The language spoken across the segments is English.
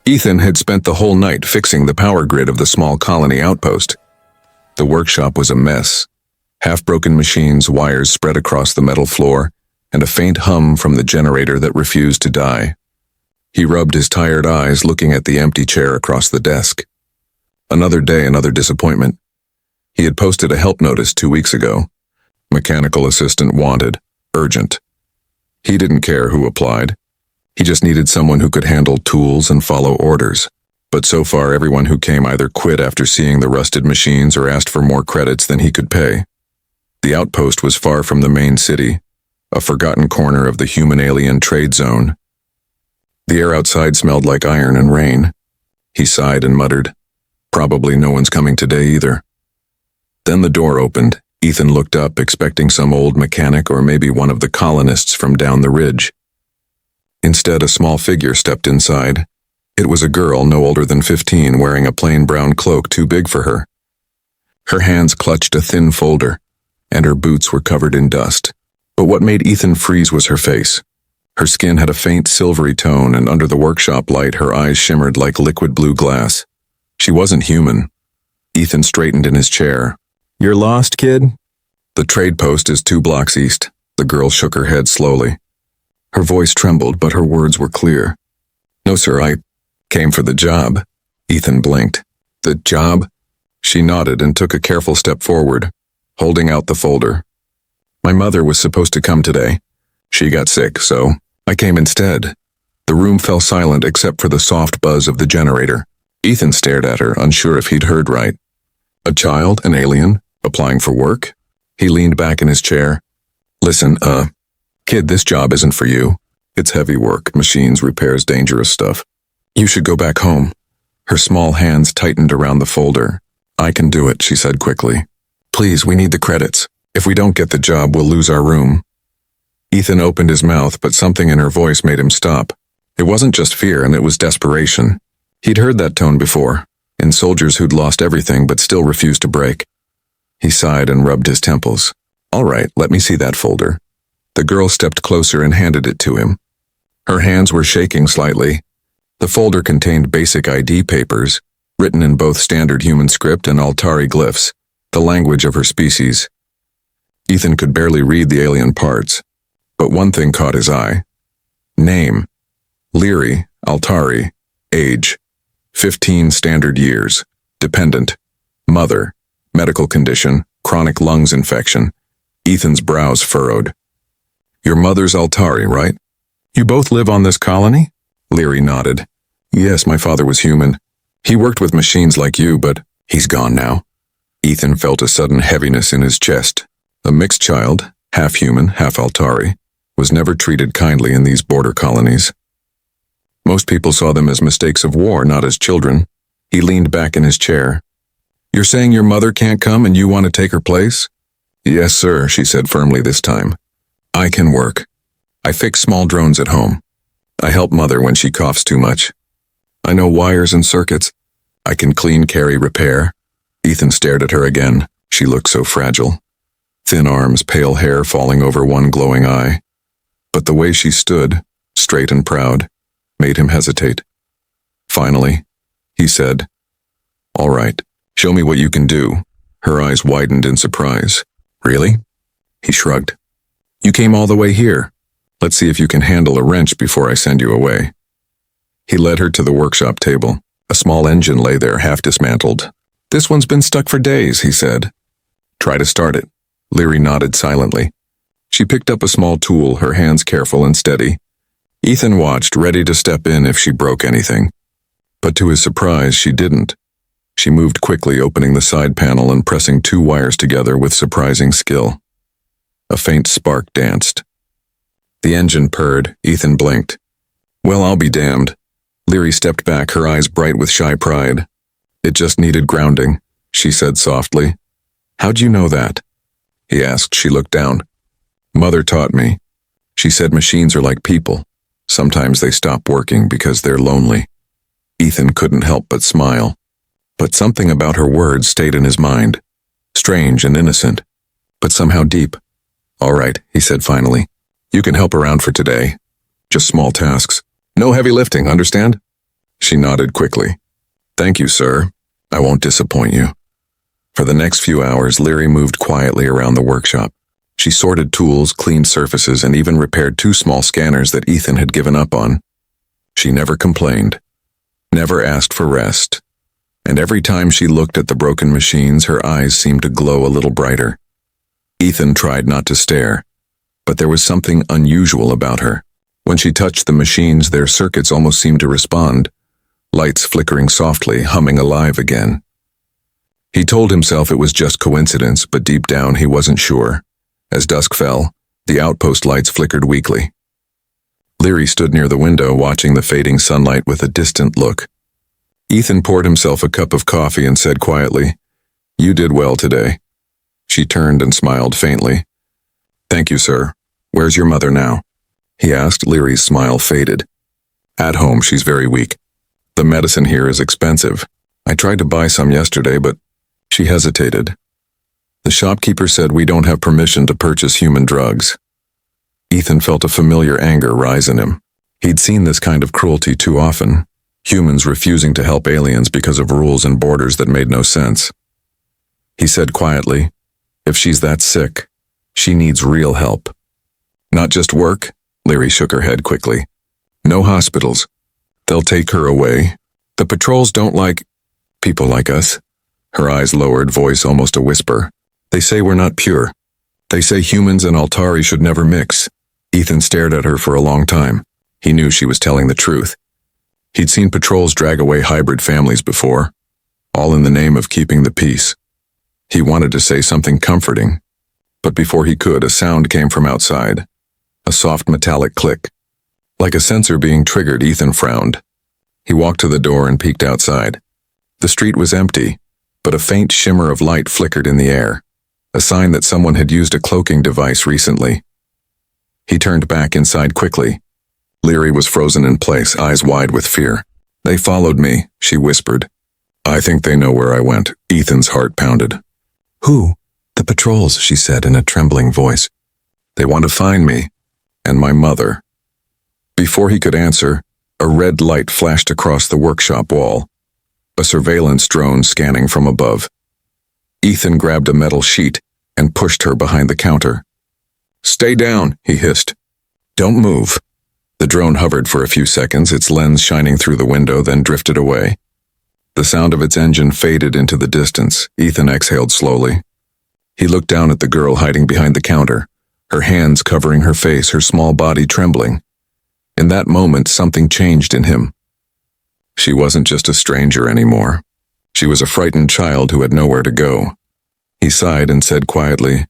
Ethan had spent the whole night fixing the power grid of the small colony outpost. The workshop was a mess. Half-broken machines, wires spread across the metal floor, and a faint hum from the generator that refused to die. He rubbed his tired eyes looking at the empty chair across the desk. Another day, another disappointment. He had posted a help notice 2 weeks ago. Mechanical assistant wanted. Urgent. He didn't care who applied. He just needed someone who could handle tools and follow orders. But so far, everyone who came either quit after seeing the rusted machines or asked for more credits than he could pay. The outpost was far from the main city, a forgotten corner of the human-alien trade zone. The air outside smelled like iron and rain. He sighed and muttered, "Probably no one's coming today either." Then the door opened. Ethan looked up, expecting some old mechanic or maybe one of the colonists from down the ridge. Instead, a small figure stepped inside. It was a girl no older than 15, wearing a plain brown cloak too big for her. Her hands clutched a thin folder, and her boots were covered in dust. But what made Ethan freeze was her face. Her skin had a faint silvery tone, and under the workshop light, her eyes shimmered like liquid blue glass. She wasn't human. Ethan straightened in his chair. "You're lost, kid?" "The trade post is 2 blocks east." The girl shook her head slowly. Her voice trembled, but her words were clear. "No, sir, I came for the job." Ethan blinked. "The job?" She nodded and took a careful step forward, holding out the folder. "My mother was supposed to come today. She got sick, so I came instead." The room fell silent except for the soft buzz of the generator. Ethan stared at her, unsure if he'd heard right. A child, an alien, applying for work? He leaned back in his chair. "Listen, kid, this job isn't for you. It's heavy work, machines, repairs, dangerous stuff. You should go back home." Her small hands tightened around the folder. "I can do it," she said quickly. "Please, we need the credits. If we don't get the job, we'll lose our room." Ethan opened his mouth, but something in her voice made him stop. It wasn't just fear, and it was desperation. He'd heard that tone before, in soldiers who'd lost everything but still refused to break. He sighed and rubbed his temples. "All right, let me see that folder." The girl stepped closer and handed it to him. Her hands were shaking slightly. The folder contained basic ID papers, written in both standard human script and Altari glyphs, the language of her species. Ethan could barely read the alien parts, but one thing caught his eye. Name: Leary, Altari. Age: 15 standard years. Dependent. Mother. Medical condition: chronic lungs infection. Ethan's brows furrowed. "Your mother's Altari, right? You both live on this colony?" Leary nodded. "Yes, my father was human. He worked with machines like you, but he's gone now." Ethan felt a sudden heaviness in his chest. A mixed child, half human, half Altari, was never treated kindly in these border colonies. Most people saw them as mistakes of war, not as children. He leaned back in his chair. "You're saying your mother can't come and you want to take her place?" "Yes, sir," she said firmly this time. "I can work. I fix small drones at home. I help Mother when she coughs too much. I know wires and circuits. I can clean, carry, repair." Ethan stared at her again. She looked so fragile. Thin arms, pale hair falling over one glowing eye. But the way she stood, straight and proud, made him hesitate. Finally, he said, "All right, show me what you can do." Her eyes widened in surprise. "Really?" He shrugged. "You came all the way here. Let's see if you can handle a wrench before I send you away." He led her to the workshop table. A small engine lay there, half dismantled. "This one's been stuck for days," he said. "Try to start it." Leary nodded silently. She picked up a small tool, her hands careful and steady. Ethan watched, ready to step in if she broke anything. But to his surprise, she didn't. She moved quickly, opening the side panel and pressing 2 wires together with surprising skill. A faint spark danced. The engine purred. Ethan blinked. "Well, I'll be damned." Leary stepped back, her eyes bright with shy pride. "It just needed grounding," she said softly. "How'd you know that?" he asked. She looked down. "Mother taught me. She said machines are like people. Sometimes they stop working because they're lonely." Ethan couldn't help but smile. But something about her words stayed in his mind. Strange and innocent, but somehow deep. "All right," he said finally. "You can help around for today. Just small tasks. No heavy lifting, understand?" She nodded quickly. Thank you, sir. I won't disappoint you. For the next few hours, Leary moved quietly around the workshop. She sorted tools, cleaned surfaces, and even repaired 2 small scanners that Ethan had given up on. She never complained, never asked for rest, and every time she looked at the broken machines, her eyes seemed to glow a little brighter. Ethan tried not to stare, but there was something unusual about her. When she touched the machines, their circuits almost seemed to respond, lights flickering softly, humming alive again. He told himself it was just coincidence, but deep down he wasn't sure. As dusk fell, the outpost lights flickered weakly. Leary stood near the window, watching the fading sunlight with a distant look. Ethan poured himself a cup of coffee and said quietly, "You did well today." She turned and smiled faintly. "Thank you, sir. Where's your mother now?" he asked. Leary's smile faded. "At home, she's very weak. The medicine here is expensive. I tried to buy some yesterday, but..." She hesitated. "The shopkeeper said we don't have permission to purchase human drugs." Ethan felt a familiar anger rise in him. He'd seen this kind of cruelty too often, humans refusing to help aliens because of rules and borders that made no sense. He said quietly, "If she's that sick, she needs real help." "Not just work?" Leary shook her head quickly. "No hospitals. They'll take her away. The patrols don't like people like us." Her eyes lowered, voice almost a whisper. "They say we're not pure. They say humans and Altari should never mix." Ethan stared at her for a long time. He knew she was telling the truth. He'd seen patrols drag away hybrid families before, all in the name of keeping the peace. He wanted to say something comforting, but before he could, a sound came from outside. A soft metallic click. Like a sensor being triggered, Ethan frowned. He walked to the door and peeked outside. The street was empty, but a faint shimmer of light flickered in the air, a sign that someone had used a cloaking device recently. He turned back inside quickly. Leary was frozen in place, eyes wide with fear. "They followed me," she whispered. "I think they know where I went." Ethan's heart pounded. "Who?" "The patrols," she said in a trembling voice. "They want to find me, and my mother." Before he could answer, a red light flashed across the workshop wall, a surveillance drone scanning from above. Ethan grabbed a metal sheet and pushed her behind the counter. "Stay down," he hissed. "Don't move." The drone hovered for a few seconds, its lens shining through the window, then drifted away. The sound of its engine faded into the distance. Ethan exhaled slowly. He looked down at the girl hiding behind the counter, her hands covering her face, her small body trembling. In that moment, something changed in him. She wasn't just a stranger anymore. She was a frightened child who had nowhere to go. He sighed and said quietly,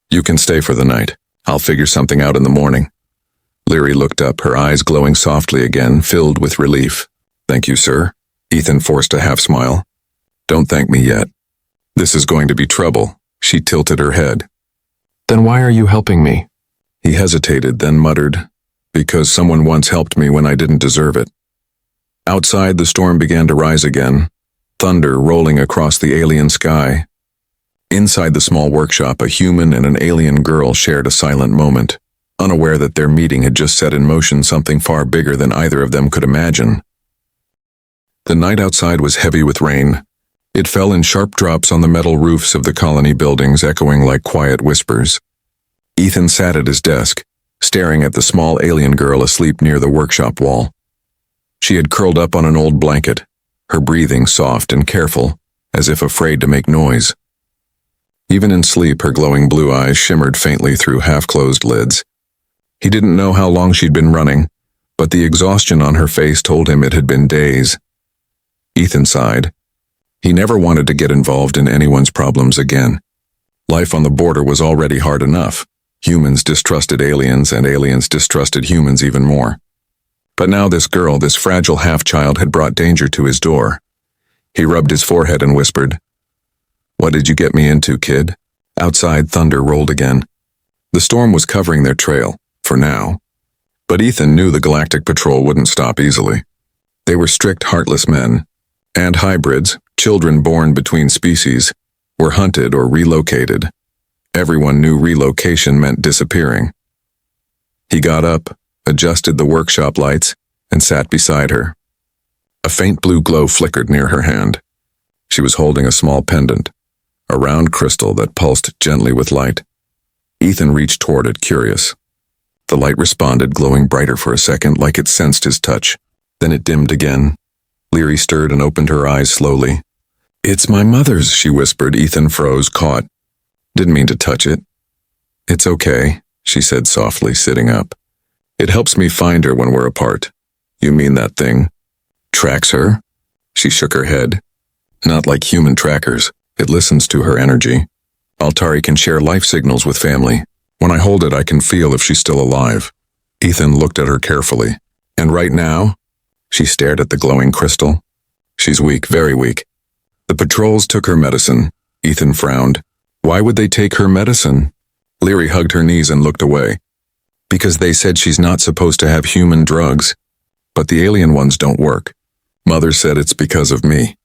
"You can stay for the night. I'll figure something out in the morning." Leary looked up, her eyes glowing softly again, filled with relief. "Thank you, sir." Ethan forced a half smile. "Don't thank me yet. This is going to be trouble." She tilted her head. "Then why are you helping me?" He hesitated, then muttered, "Because someone once helped me when I didn't deserve it." Outside, the storm began to rise again, thunder rolling across the alien sky. Inside the small workshop, a human and an alien girl shared a silent moment, unaware that their meeting had just set in motion something far bigger than either of them could imagine. The night outside was heavy with rain. It fell in sharp drops on the metal roofs of the colony buildings, echoing like quiet whispers. Ethan sat at his desk, staring at the small alien girl asleep near the workshop wall. She had curled up on an old blanket, her breathing soft and careful, as if afraid to make noise. Even in sleep, her glowing blue eyes shimmered faintly through half-closed lids. He didn't know how long she'd been running, but the exhaustion on her face told him it had been days. Ethan sighed. He never wanted to get involved in anyone's problems again. Life on the border was already hard enough. Humans distrusted aliens, and aliens distrusted humans even more. But now this girl, this fragile half-child, had brought danger to his door. He rubbed his forehead and whispered, "What did you get me into, kid?" Outside, thunder rolled again. The storm was covering their trail, for now. But Ethan knew the Galactic Patrol wouldn't stop easily. They were strict, heartless men, and hybrids, children born between species, were hunted or relocated. Everyone knew relocation meant disappearing. He got up, adjusted the workshop lights, and sat beside her. A faint blue glow flickered near her hand. She was holding a small pendant, a round crystal that pulsed gently with light. Ethan reached toward it, curious. The light responded, glowing brighter for a second, like it sensed his touch. Then it dimmed again. Leary stirred and opened her eyes slowly. "It's my mother's," she whispered. Ethan froze, caught. "Didn't mean to touch it." "It's okay," she said softly, sitting up. "It helps me find her when we're apart." "You mean that thing tracks her?" She shook her head. "Not like human trackers. It listens to her energy. Altari can share life signals with family. When I hold it, I can feel if she's still alive." Ethan looked at her carefully. "And right now?" She stared at the glowing crystal. "She's weak, very weak. The patrols took her medicine." Ethan frowned. "Why would they take her medicine?" Leary hugged her knees and looked away. "Because they said she's not supposed to have human drugs. But the alien ones don't work. Mother said it's because of me."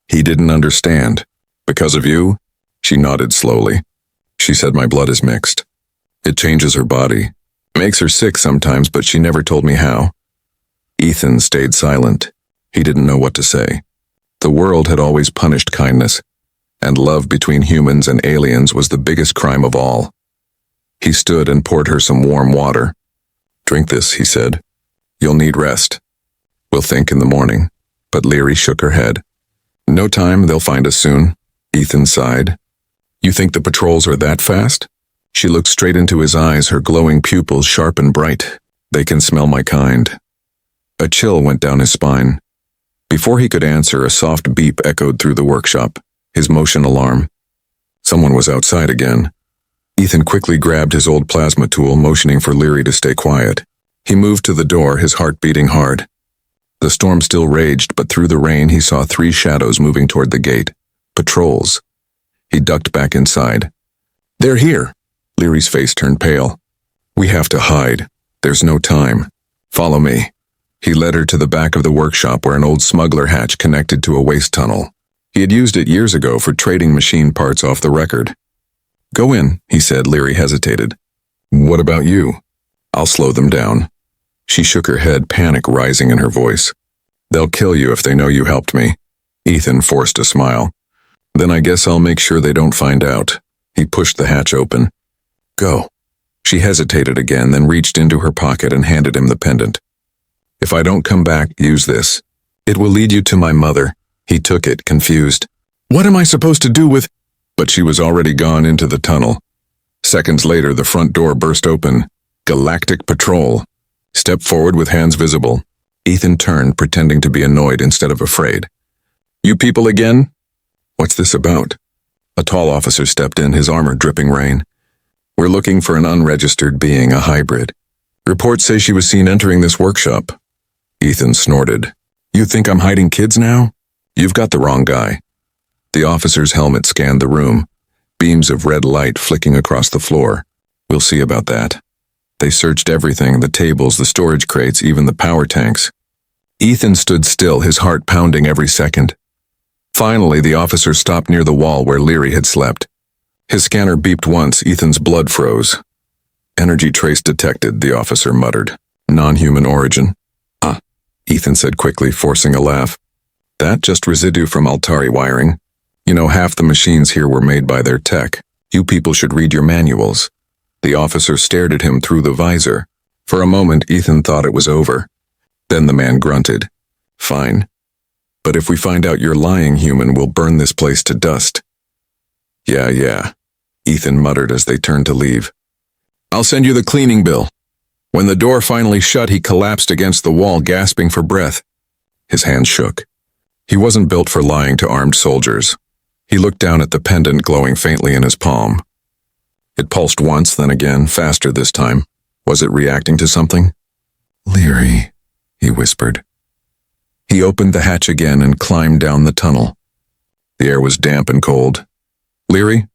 He didn't understand. "Because of you?" She nodded slowly. "She said my blood is mixed. It changes her body. Makes her sick sometimes, but she never told me how." Ethan stayed silent. He didn't know what to say. The world had always punished kindness, and love between humans and aliens was the biggest crime of all. He stood and poured her some warm water. "Drink this," he said. "You'll need rest. We'll think in the morning." But Leary shook her head. "No time, they'll find us soon." Ethan sighed. "You think the patrols are that fast?" She looked straight into his eyes, her glowing pupils sharp and bright. "They can smell my kind." A chill went down his spine. Before he could answer, a soft beep echoed through the workshop, his motion alarm. Someone was outside again. Ethan quickly grabbed his old plasma tool, motioning for Leary to stay quiet. He moved to the door, his heart beating hard. The storm still raged, but through the rain he saw 3 shadows moving toward the gate. Patrols. He ducked back inside. "They're here." Leary's face turned pale. "We have to hide. There's no time. Follow me." He led her to the back of the workshop where an old smuggler hatch connected to a waste tunnel. He had used it years ago for trading machine parts off the record. "Go in," he said. Leary hesitated. "What about you?" "I'll slow them down." She shook her head, panic rising in her voice. "They'll kill you if they know you helped me." Ethan forced a smile. "Then I guess I'll make sure they don't find out." He pushed the hatch open. "Go." She hesitated again, then reached into her pocket and handed him the pendant. "If I don't come back, use this. It will lead you to my mother." He took it, confused. "What am I supposed to do with—" But she was already gone into the tunnel. Seconds later, the front door burst open. Galactic Patrol. "Step forward with hands visible." Ethan turned, pretending to be annoyed instead of afraid. "You people again?" "What's this about?" A tall officer stepped in, his armor dripping rain. "We're looking for an unregistered being, a hybrid. Reports say she was seen entering this workshop." Ethan snorted. "You think I'm hiding kids now? You've got the wrong guy." The officer's helmet scanned the room, beams of red light flicking across the floor. "We'll see about that." They searched everything, the tables, the storage crates, even the power tanks. Ethan stood still, his heart pounding every second. Finally, the officer stopped near the wall where Leary had slept. His scanner beeped once. Ethan's blood froze. "Energy trace detected," the officer muttered. "Non-human origin." "Ah," Ethan said quickly, forcing a laugh. "That just residue from Altari wiring. You know, half the machines here were made by their tech. You people should read your manuals." The officer stared at him through the visor. For a moment, Ethan thought it was over. Then the man grunted. "Fine. But if we find out you're lying, human, we'll burn this place to dust." Yeah, Ethan muttered as they turned to leave. "I'll send you the cleaning bill." When the door finally shut, he collapsed against the wall, gasping for breath. His hands shook. He wasn't built for lying to armed soldiers. He looked down at the pendant glowing faintly in his palm. It pulsed once, then again, faster this time. Was it reacting to something? "Leary," he whispered. He opened the hatch again and climbed down the tunnel. The air was damp and cold. "Leary?"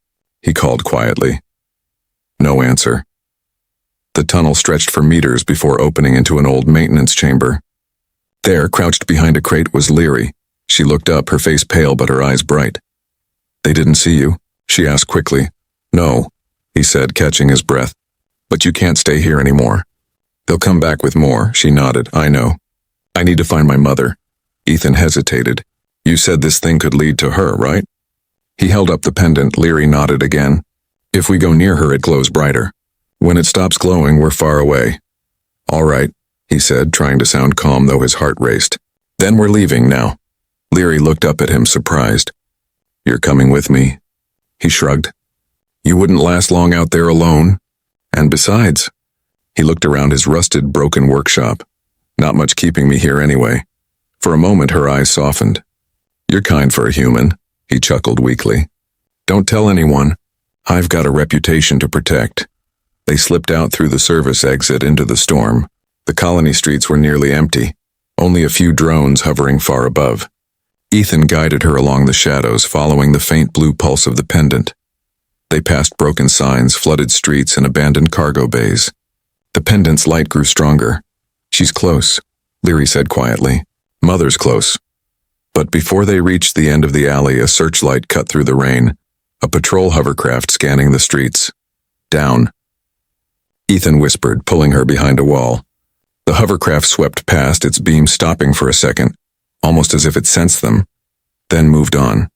he called quietly. No answer. The tunnel stretched for meters before opening into an old maintenance chamber. There, crouched behind a crate, was Leary. She looked up, her face pale but her eyes bright. "They didn't see you?" she asked quickly. "No," he said, catching his breath. "But you can't stay here anymore." "They'll come back with more," she nodded. "I know. I need to find my mother." Ethan hesitated. You said this thing could lead to her, right? He held up the pendant. Leary nodded again. If we go near her, it glows brighter. When it stops glowing, we're far away. All right, he said, trying to sound calm though his heart raced. Then we're leaving now. Leary looked up at him, surprised. You're coming with me? He shrugged. You wouldn't last long out there alone. And besides, he looked around his rusted, broken workshop. Not much keeping me here anyway. For a moment, her eyes softened. You're kind for a human, he chuckled weakly. Don't tell anyone. I've got a reputation to protect. They slipped out through the service exit into the storm. The colony streets were nearly empty, only a few drones hovering far above. Ethan guided her along the shadows, following the faint blue pulse of the pendant. They passed broken signs, flooded streets, and abandoned cargo bays. The pendant's light grew stronger. She's close, Leary said quietly. Mother's close. But before they reached the end of the alley, a searchlight cut through the rain, a patrol hovercraft scanning the streets. Down. Ethan whispered, pulling her behind a wall. The hovercraft swept past, its beam stopping for a second, almost as if it sensed them, then moved on.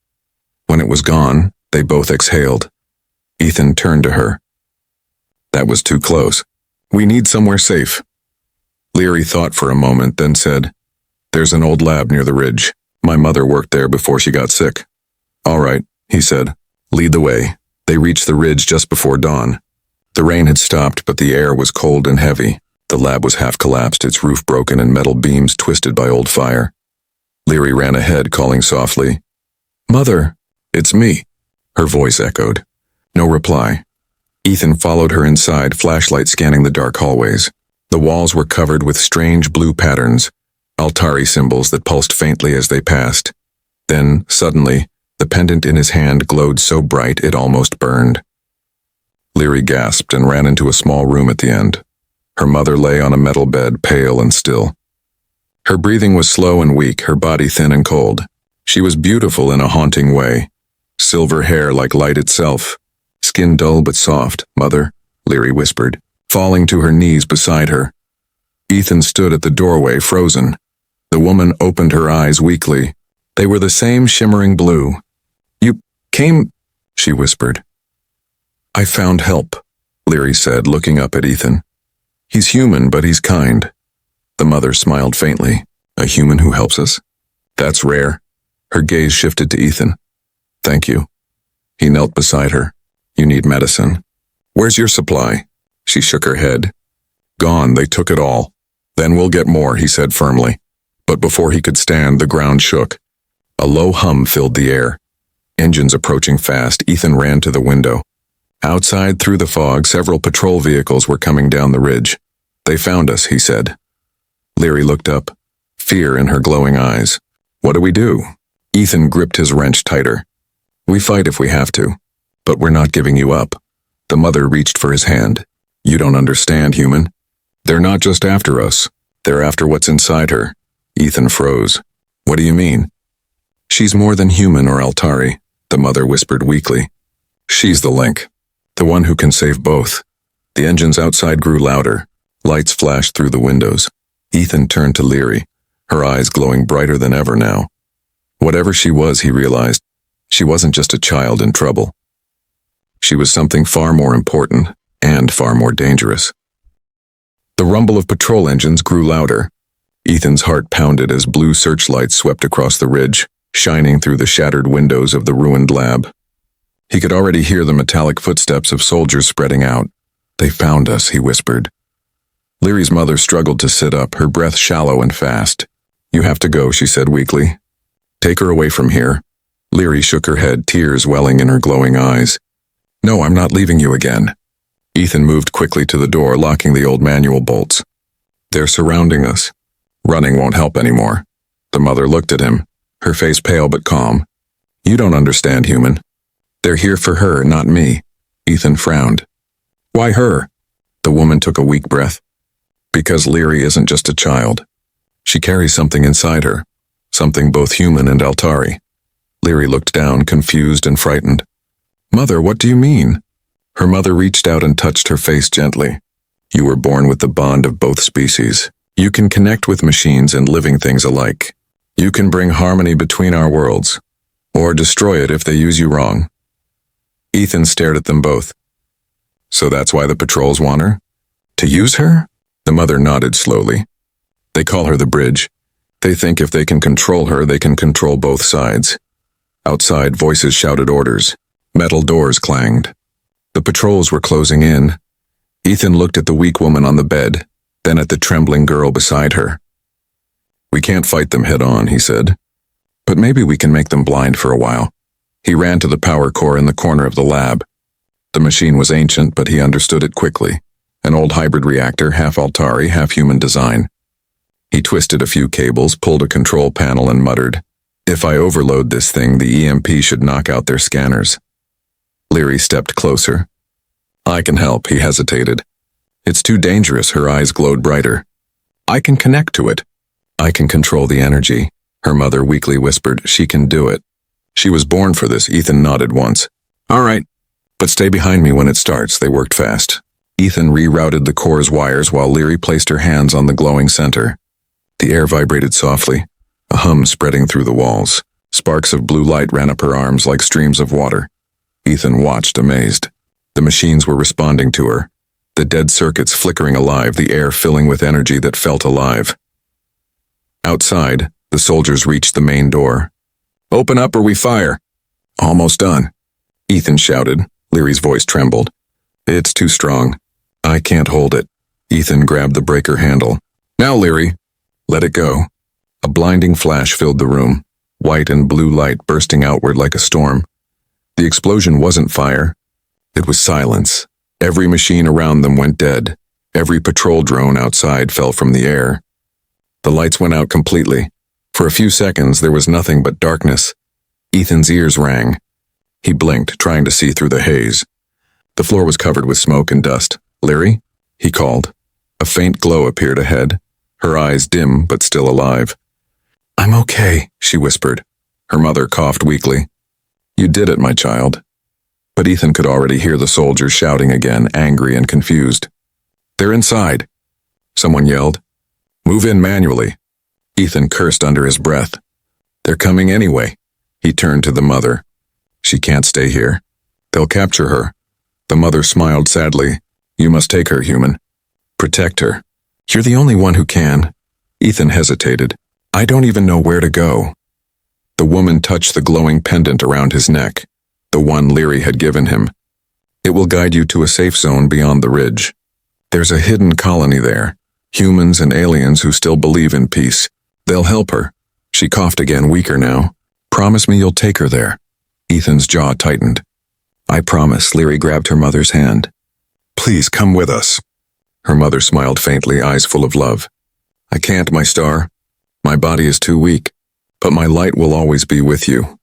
When it was gone, they both exhaled. Ethan turned to her. That was too close. We need somewhere safe. Leary thought for a moment, then said, There's an old lab near the ridge. My mother worked there before she got sick. All right, he said. Lead the way. They reached the ridge just before dawn. The rain had stopped, but the air was cold and heavy. The lab was half collapsed, its roof broken and metal beams twisted by old fire. Leary ran ahead, calling softly, Mother, it's me. Her voice echoed. No reply. Ethan followed her inside, flashlight scanning the dark hallways. The walls were covered with strange blue patterns, Altari symbols that pulsed faintly as they passed. Then, suddenly, the pendant in his hand glowed so bright it almost burned. Leary gasped and ran into a small room at the end. Her mother lay on a metal bed, pale and still. Her breathing was slow and weak, her body thin and cold. She was beautiful in a haunting way. Silver hair like light itself. Skin dull but soft. Mother, Leary whispered, falling to her knees beside her. Ethan stood at the doorway, frozen. The woman opened her eyes weakly. They were the same shimmering blue. You came, she whispered. I found help, Leary said, looking up at Ethan. He's human, but he's kind. The mother smiled faintly. A human who helps us? That's rare. Her gaze shifted to Ethan. Thank you. He knelt beside her. You need medicine. Where's your supply? She shook her head. Gone, they took it all. Then we'll get more, he said firmly. But before he could stand, the ground shook. A low hum filled the air. Engines approaching fast, Ethan ran to the window. Outside, through the fog, several patrol vehicles were coming down the ridge. They found us, he said. Leary looked up, fear in her glowing eyes. What do we do? Ethan gripped his wrench tighter. We fight if we have to, but we're not giving you up. The mother reached for his hand. You don't understand, human. They're not just after us. They're after what's inside her. Ethan froze. What do you mean? She's more than human or Altari, the mother whispered weakly. She's the link. The one who can save both. The engines outside grew louder. Lights flashed through the windows. Ethan turned to Leary, her eyes glowing brighter than ever now. Whatever she was, he realized, she wasn't just a child in trouble. She was something far more important and far more dangerous. The rumble of patrol engines grew louder. Ethan's heart pounded as blue searchlights swept across the ridge, shining through the shattered windows of the ruined lab. He could already hear the metallic footsteps of soldiers spreading out. They found us, he whispered. Leary's mother struggled to sit up, her breath shallow and fast. You have to go, she said weakly. Take her away from here. Leary shook her head, tears welling in her glowing eyes. No, I'm not leaving you again. Ethan moved quickly to the door, locking the old manual bolts. They're surrounding us. Running won't help anymore. The mother looked at him, her face pale but calm. You don't understand, human. They're here for her, not me. Ethan frowned. Why her? The woman took a weak breath. Because Leary isn't just a child. She carries something inside her, something both human and Altari. Leary looked down, confused and frightened. Mother, what do you mean? Her mother reached out and touched her face gently. You were born with the bond of both species. You can connect with machines and living things alike. You can bring harmony between our worlds, or destroy it if they use you wrong. Ethan stared at them both. So that's why the patrols want her? To use her? The mother nodded slowly. They call her the bridge. They think if they can control her, they can control both sides. Outside, voices shouted orders. Metal doors clanged. The patrols were closing in. Ethan looked at the weak woman on the bed, then at the trembling girl beside her. We can't fight them head on, he said. But maybe we can make them blind for a while. He ran to the power core in the corner of the lab. The machine was ancient, but he understood it quickly. An old hybrid reactor, half Altari, half human design. He twisted a few cables, pulled a control panel, and muttered, "If I overload this thing, the EMP should knock out their scanners." Leary stepped closer. "I can help," he hesitated. "It's too dangerous," her eyes glowed brighter. "I can connect to it. I can control the energy," her mother weakly whispered. "She can do it." "She was born for this," Ethan nodded once. "All right, but stay behind me when it starts." They worked fast. Ethan rerouted the core's wires while Leary placed her hands on the glowing center. The air vibrated softly, a hum spreading through the walls. Sparks of blue light ran up her arms like streams of water. Ethan watched, amazed. The machines were responding to her, the dead circuits flickering alive, the air filling with energy that felt alive. Outside, the soldiers reached the main door. "Open up or we fire." "Almost done," Ethan shouted. Leary's voice trembled. "It's too strong. I can't hold it." Ethan grabbed the breaker handle. "Now, Leary." "Let it go." A blinding flash filled the room, white and blue light bursting outward like a storm. The explosion wasn't fire. It was silence. Every machine around them went dead. Every patrol drone outside fell from the air. The lights went out completely. For a few seconds, there was nothing but darkness. Ethan's ears rang. He blinked, trying to see through the haze. The floor was covered with smoke and dust. "Leary?" he called. A faint glow appeared ahead, her eyes dim but still alive. "I'm okay," she whispered. Her mother coughed weakly. "You did it, my child." But Ethan could already hear the soldiers shouting again, angry and confused. "They're inside," someone yelled. "Move in manually." Ethan cursed under his breath. "They're coming anyway." He turned to the mother. "She can't stay here. They'll capture her." The mother smiled sadly. "You must take her, human. Protect her. You're the only one who can." Ethan hesitated. "I don't even know where to go." The woman touched the glowing pendant around his neck, the one Leary had given him. "It will guide you to a safe zone beyond the ridge. There's a hidden colony there, humans and aliens who still believe in peace. They'll help her." She coughed again, weaker now. "Promise me you'll take her there." Ethan's jaw tightened. "I promise." Leary grabbed her mother's hand. "Please come with us." Her mother smiled faintly, eyes full of love. "I can't, my star. My body is too weak, but my light will always be with you."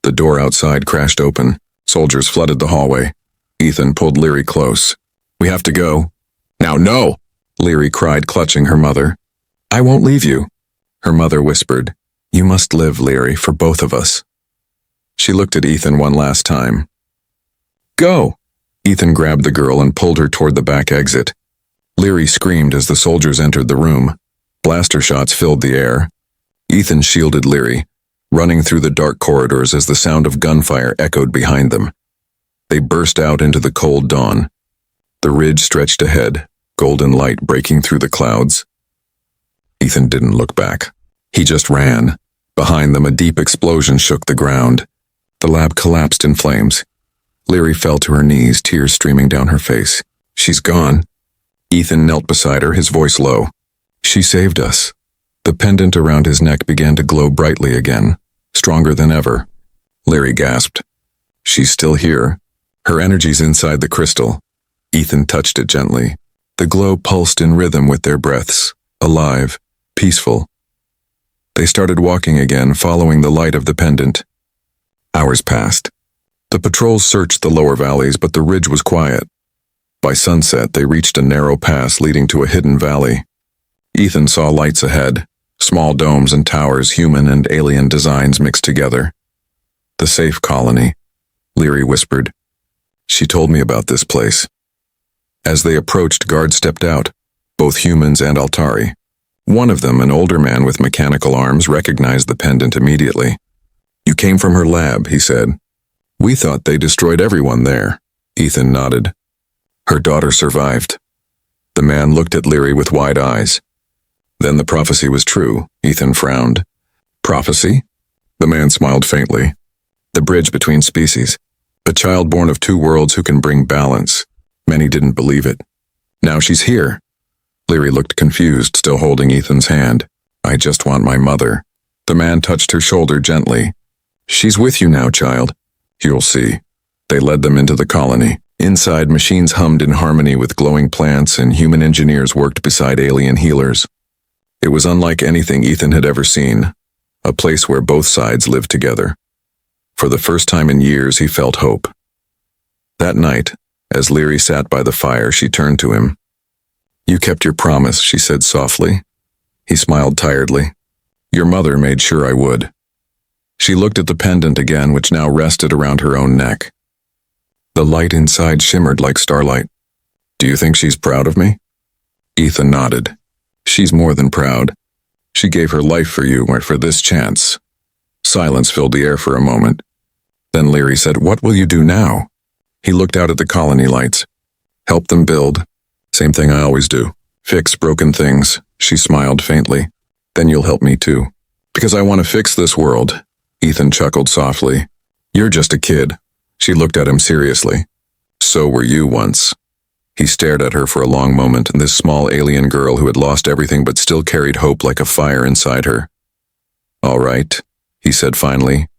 The door outside crashed open. Soldiers flooded the hallway. Ethan pulled Leary close. "We have to go." "Now, no!" Leary cried, clutching her mother. "I won't leave you." Her mother whispered, "You must live, Leary, for both of us." She looked at Ethan one last time. "Go!" Ethan grabbed the girl and pulled her toward the back exit. Leary screamed as the soldiers entered the room. Blaster shots filled the air. Ethan shielded Leary, running through the dark corridors as the sound of gunfire echoed behind them. They burst out into the cold dawn. The ridge stretched ahead, golden light breaking through the clouds. Ethan didn't look back. He just ran. Behind them, a deep explosion shook the ground. The lab collapsed in flames. Leary fell to her knees, tears streaming down her face. "She's gone." Ethan knelt beside her, his voice low. "She saved us." The pendant around his neck began to glow brightly again, stronger than ever. Leary gasped. "She's still here. Her energy's inside the crystal." Ethan touched it gently. The glow pulsed in rhythm with their breaths, alive, peaceful. They started walking again, following the light of the pendant. Hours passed. The patrols searched the lower valleys, but the ridge was quiet. By sunset, they reached a narrow pass leading to a hidden valley. Ethan saw lights ahead, small domes and towers, human and alien designs mixed together. "The safe colony," Leary whispered. "She told me about this place." As they approached, guards stepped out, both humans and Altari. One of them, an older man with mechanical arms, recognized the pendant immediately. "You came from her lab," he said. "We thought they destroyed everyone there." Ethan nodded. "Her daughter survived." The man looked at Leary with wide eyes. "Then the prophecy was true," Ethan frowned. "Prophecy?" The man smiled faintly. "The bridge between species. A child born of two worlds who can bring balance. Many didn't believe it. Now she's here." Leary looked confused, still holding Ethan's hand. "I just want my mother." The man touched her shoulder gently. "She's with you now, child. You'll see." They led them into the colony. Inside, machines hummed in harmony with glowing plants, and human engineers worked beside alien healers. It was unlike anything Ethan had ever seen, a place where both sides lived together. For the first time in years, he felt hope. That night, as Leary sat by the fire, she turned to him. "You kept your promise," she said softly. He smiled tiredly. "Your mother made sure I would." She looked at the pendant again, which now rested around her own neck. The light inside shimmered like starlight. "Do you think she's proud of me?" Ethan nodded. "She's more than proud. She gave her life for you, or for this chance." Silence filled the air for a moment. Then Leary said, "What will you do now?" He looked out at the colony lights. "Help them build. Same thing I always do. Fix broken things." She smiled faintly. "Then you'll help me too." "Because I want to fix this world." Ethan chuckled softly. "You're just a kid." She looked at him seriously. "So were you once." He stared at her for a long moment, and this small alien girl who had lost everything but still carried hope like a fire inside her. "All right," he said finally.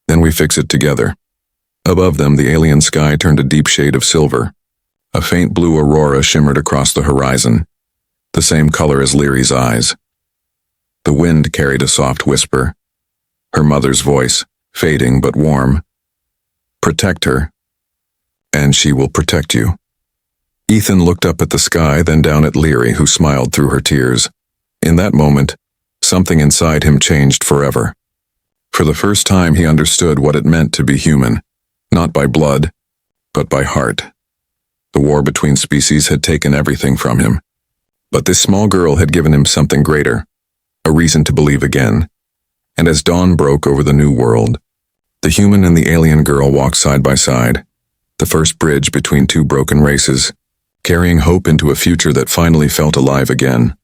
"Then we fix it together." Above them, the alien sky turned a deep shade of silver. A faint blue aurora shimmered across the horizon, the same color as Leary's eyes. The wind carried a soft whisper. Her mother's voice, fading but warm. "Protect her, and she will protect you." Ethan looked up at the sky, then down at Leary, who smiled through her tears. In that moment, something inside him changed forever. For the first time, he understood what it meant to be human, not by blood, but by heart. The war between species had taken everything from him. But this small girl had given him something greater, a reason to believe again. And as dawn broke over the new world, the human and the alien girl walked side by side, the first bridge between two broken races, carrying hope into a future that finally felt alive again.